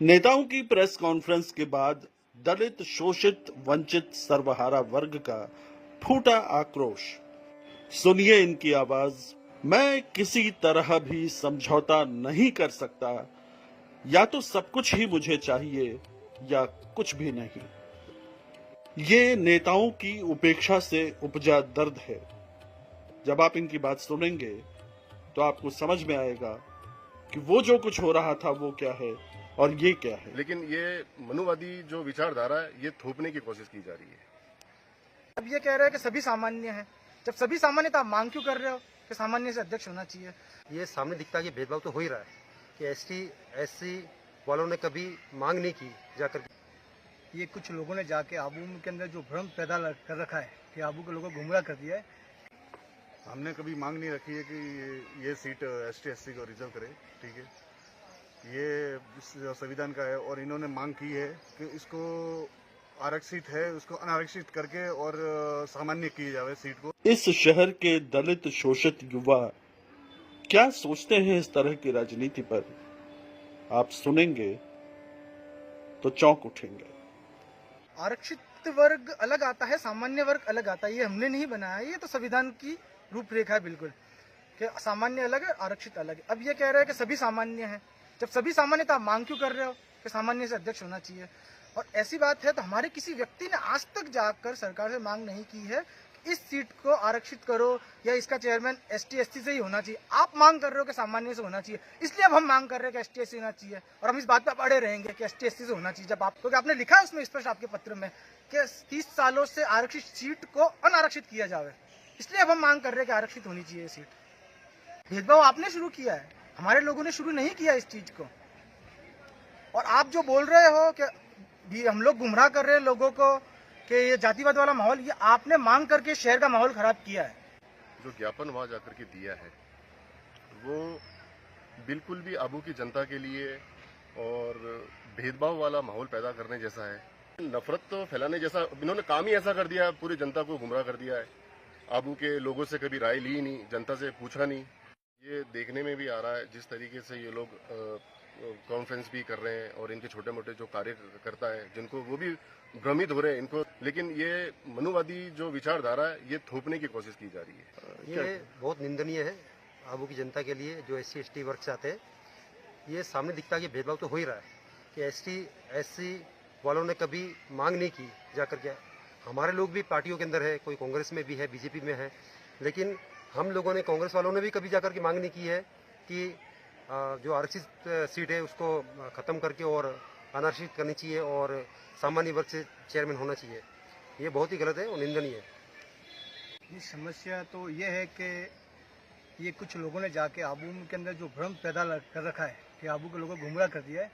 नेताओं की press conference के बाद दलित, शोषित, वंचित, सर्वहारा वर्ग का फूटा आक्रोश। सुनिए इनकी आवाज। मैं किसी तरह भी समझौता नहीं कर सकता। या तो सब कुछ ही मुझे चाहिए या कुछ भी नहीं। ये नेताओं की उपेक्षा से उपजा दर्द है। जब आप इनकी बात सुनेंगे तो आपको समझ में आएगा कि वो जो कुछ हो रहा था वो क्या है और ये क्या है। लेकिन ये मनुवादी जो विचारधारा है ये थोपने की कोशिश की जा रही है। अब ये कह रहे हैं कि सभी सामान्य हैं। जब सभी सामान्य तो आप मांग क्यों कर रहे हो कि सामान्य से अध्यक्ष होना चाहिए? ये सामने दिखता है कि भेदभाव तो हो ही रहा है कि एसटी एससी वालों ने कभी मांग नहीं की जाकर। ये कुछ लोगों ने जाके आबू के अंदर जो भ्रम पैदा कर रखा है कि आबू के लोगों को गुमराह कर दिया है। हमने कभी मांग नहीं रखी है कि ये सीट एसटी एससी को रिजर्व करे, ठीक है। ये संविधान का है और इन्होंने मांग की है कि इसको आरक्षित है उसको अनारक्षित करके और सामान्य की जाए सीट को। इस शहर के दलित शोषित युवा क्या सोचते हैं इस तरह की राजनीति पर, आप सुनेंगे तो चौंक उठेंगे। आरक्षित वर्ग अलग आता है, सामान्य वर्ग अलग आता है। ये हमने नहीं बनाया, ये तो संविधान की रूपरेखा है बिल्कुल कि सामान्य अलग है, आरक्षित अलग है। अब ये कह रहे हैं कि सभी सामान्य हैं। जब सभी सामान्य तो आप मांग क्यों कर रहे हो कि सामान्य से अध्यक्ष होना चाहिए? और ऐसी बात है तो हमारे किसी व्यक्ति ने आज तक जाकर सरकार से मांग नहीं की है कि इस सीट को आरक्षित करो या इसका चेयरमैन एसटी एससी से ही होना चाहिए। आप मांग कर रहे हो कि सामान्य से होना चाहिए, इसलिए अब हम मांग कर रहे हैं कि एसटी एससी होना चाहिए और हम इस बात पर अड़े रहेंगे कि एसटी एससी से होना चाहिए। जब आप क्योंकि आपने लिखा है उसमें स्पष्ट आपके पत्र में कि 30 सालों से आरक्षित सीट को अनारक्षित किया जाए, इसलिए अब हम मांग कर रहे हैं कि आरक्षित होनी चाहिए सीट। भेदभाव आपने शुरू किया है, हमारे लोगों ने शुरू नहीं किया इस चीज को। और आप जो बोल रहे हो कि भी हम लोग गुमराह कर रहे हैं लोगों को कि ये जातिवाद वाला माहौल, ये आपने मांग करके शहर का माहौल खराब किया है। जो ज्ञापन वहां जाकर के दिया है वो बिल्कुल भी आबू की जनता के लिए और भेदभाव वाला माहौल पैदा करने जैसा है, नफरत तो फैलाने जैसा। इन्होंने काम ही ऐसा कर दिया, पूरी जनता को गुमराह कर दिया है। आबू के लोगों से कभी राय ली नहीं, जनता से पूछा नहीं। ये देखने में भी आ रहा है जिस तरीके से ये लोग कॉन्फ्रेंस भी कर रहे हैं और इनके छोटे मोटे जो कार्यकर्ता हैं जिनको वो भी भ्रमित हो रहे हैं इनको। लेकिन ये मनुवादी जो विचारधारा है ये थोपने की कोशिश की जा रही है। ये बहुत निंदनीय है आबू की जनता के लिए जो एससी एसटी वर्ग से आते हैं। ये सामने दिखता है कि भेदभाव तो हो ही रहा है कि एसटी एससी वालों ने कभी मांग नहीं की जाकर के। हमारे लोग भी पार्टियों के अंदर है, कोई कांग्रेस में भी है, बीजेपी में है, लेकिन हम लोगों ने, कांग्रेस वालों ने भी कभी जाकर के मांग नहीं की है कि जो आरक्षित सीट है उसको खत्म करके और अनारक्षित करनी चाहिए और सामान्य वर्ग से चेयरमैन होना चाहिए। ये बहुत ही गलत है और निंदनीय है। ये समस्या तो ये है कि ये कुछ लोगों ने जाके आबू के अंदर जो भ्रम पैदा कर रखा है कि आबू के लोगों को गुमराह कर दिया है।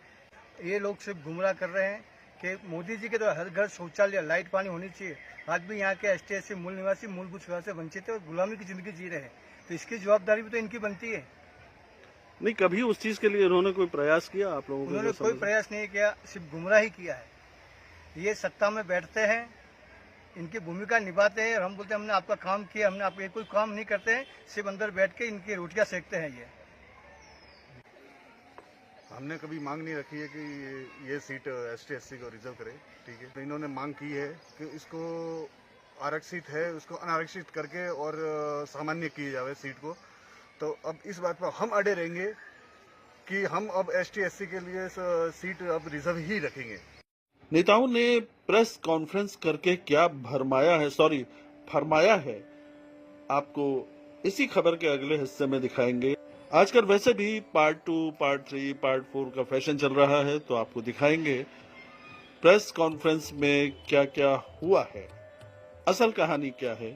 ये लोग सिर्फ गुमराह कर रहे हैं कि मोदी जी के तो हर घर शौचालय, लाइट, पानी होनी चाहिए। आज भी यहाँ के एसटी एससी मूल निवासी मूलभूत सुविधा से वंचित है और गुलामी की जिंदगी जी रहे हैं, तो इसकी जवाबदारी भी तो इनकी बनती है। नहीं, कभी उस चीज के लिए उन्होंने कोई प्रयास किया आप लोगों को? उन्होंने कोई प्रयास नहीं किया, सिर्फ गुमराह ही किया है। ये सत्ता में बैठते हैं, इनकी भूमिका निभाते हैं और हम बोलते हैं हमने आपका काम किया, हमने आप कोई काम नहीं करते हैं, सिर्फ अंदर बैठ के इनकी रोटियां सेकते हैं। ये हमने कभी मांग नहीं रखी है कि ये सीट एसटी एससी को रिजर्व करे, ठीक है। तो इन्होंने मांग की है कि इसको आरक्षित है उसको अनारक्षित करके और सामान्य की जाए सीट को। तो अब इस बात पर हम अड़े रहेंगे कि हम अब एसटी एससी के लिए सीट अब रिजर्व ही रखेंगे। नेताओं ने प्रेस कॉन्फ्रेंस करके क्या फरमाया है, आपको इसी खबर के अगले हिस्से में दिखाएंगे। आजकल वैसे भी पार्ट 2, पार्ट 3, पार्ट 4 का फैशन चल रहा है, तो आपको दिखाएंगे प्रेस कॉन्फ्रेंस में क्या क्या हुआ है, असल कहानी क्या है।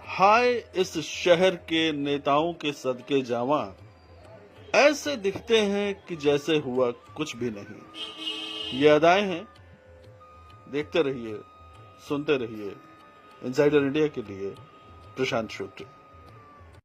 हाय इस शहर के नेताओं के सदके जावा, ऐसे दिखते हैं कि जैसे हुआ कुछ भी नहीं। ये अदाएं हैं। देखते रहिए, सुनते रहिए। इनसाइडर इंडिया के लिए प्रशांत श्रोत्री।